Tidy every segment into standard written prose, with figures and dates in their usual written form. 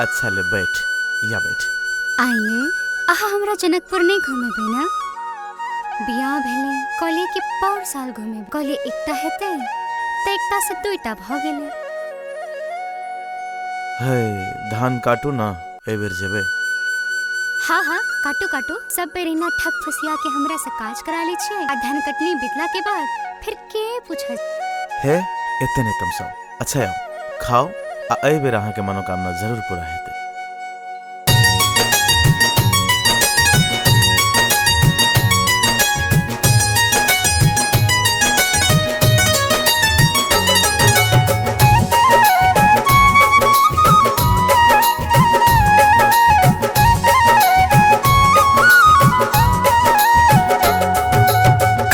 अच्छा ले बैठ, या बैठ। आइए, अहा हमरा जनकपुर नहीं घूमे ना? बियाह भेले कहलिए कि पर साल घूमे, कहलिए एकटा हेते त एकटा से दुईटा भ गेले। हे धान काटू ना, ए बेर जेबे। हाँ हाँ काटू काटू, सब बेर इना ठक फुसिया के हमरा से काज करा ली छे आ धान कटनी बितला के बाद फिर के पूछे हे एते ने तमसो। अच्छा आओ खाओ आ ए बेर अहाँ के मनोकामना जरूर पूरा हेते।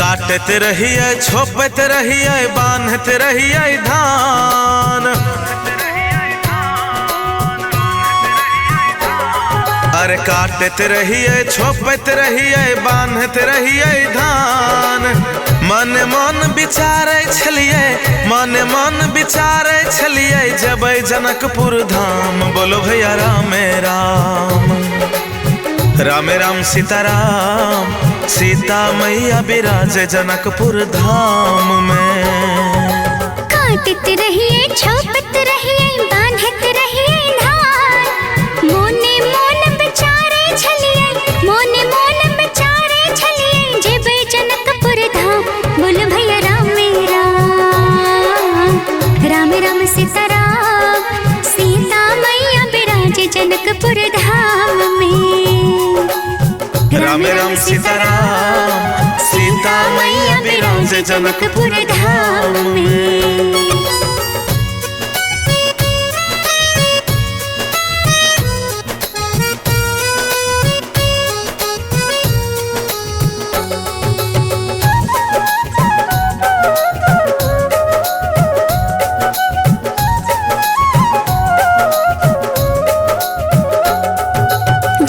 काटते रहिए, छोपते रहिए, बांधते रहिए धान। अरे काटते रहिए, छोपते रहिए, बांधते रहिए धान। मन मन विचारे छलिए, मन मन विचारे छलिए, जबै जनकपुर धाम। बोलो भैया राम राम, राम राम सीताराम। सीता मैया बिराजे जनकपुर धाम में। काटते रहिए, छोपते रहिए, बांधते रहिए धान। मोने मोन बेचारे छलिए, मोने मोन बेचारे छलिए, जेबे जनकपुर धाम। बोल भैया राम राम, राम राम सीताराम। सीता मैया बिराजे जनकपुर धाम में। राम राम सीताराम, सीता मैया बिराजे जनकपुर धाम में।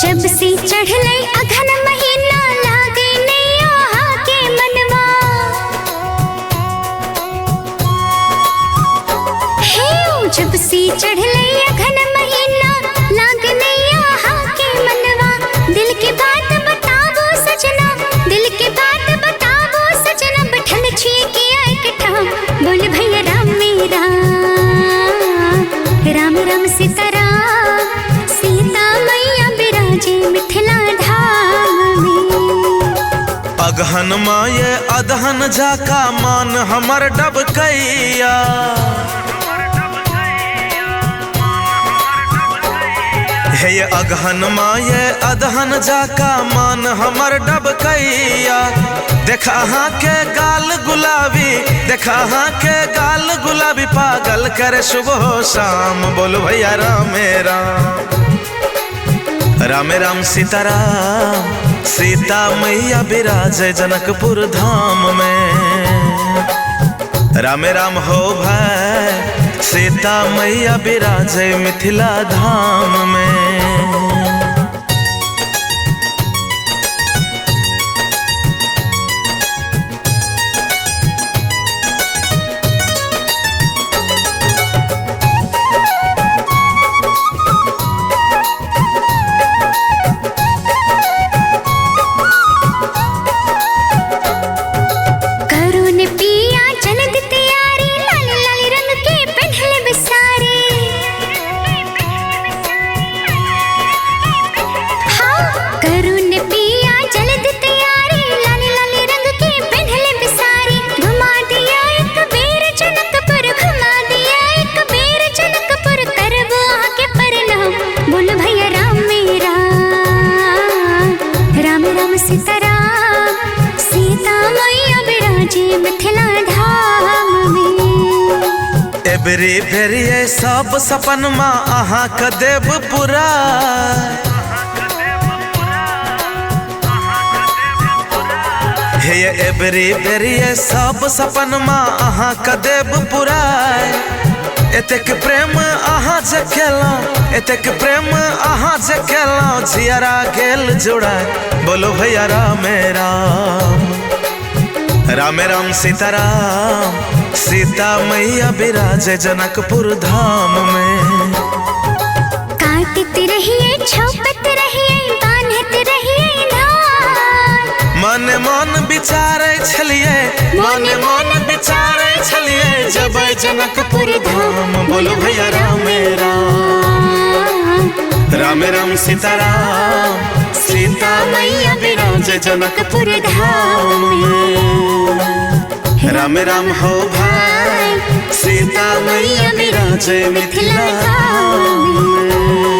जब से चढ़ले अघन महीना, लागे नैया के मनवा। हे जब से चढ़ले अघन महीना, लागे नैया के मनवा। दिल की बात बतावो सजना, दिल की बात बतावो सजना। बैठल छी के एकटा, बोल भैया राम राम, राम राम सीताराम। सीता मैया बिराजे मिथिला धाम में। अगहन माये अदहन जाका, मान हमर डबकैया। हे अगहन माये अदहन जाका, मान हमर डबकैया। देखा हाँ के गाल गुलाबी, देखा हाँ के गाल गुलाबी, पागल करे सुबह शाम। बोलो भैया राम राम, राम राम सीताराम। सीता मैया बिराजे जनकपुर धाम में। राम राम हो भाई, सीता मैया बिराजे मिथिला धाम में। सीताराम, सीता मैया बिराजे मिथिला धाम में। एबरी फेरिए सब सपन माँ अहाँ के देव पुरा। हे एबरी फेरिए सब सपन माँ अहाँ के देव पुरा। एतेक प्रेम अहाँ जे केलौं, एतेक प्रेम अहाँ जे केलौं, जियरा गेल जुड़ा। बोलो भैया राम राम, राम राम सीताराम। सीता मैया बिराजे जनकपुर धाम में। रहिए छौपत रहिए बान्हत रहिए धार। मन मन विचारे छलिए, मन मन विचारे छलिए, जबै जनकपुर धाम। बोलो भैया राम राम, राम राम सीताराम, सीता मैया विराज जनकपुर धाम में। राम राम हो भाई, सीता मैया विराज मिथिला धाम में।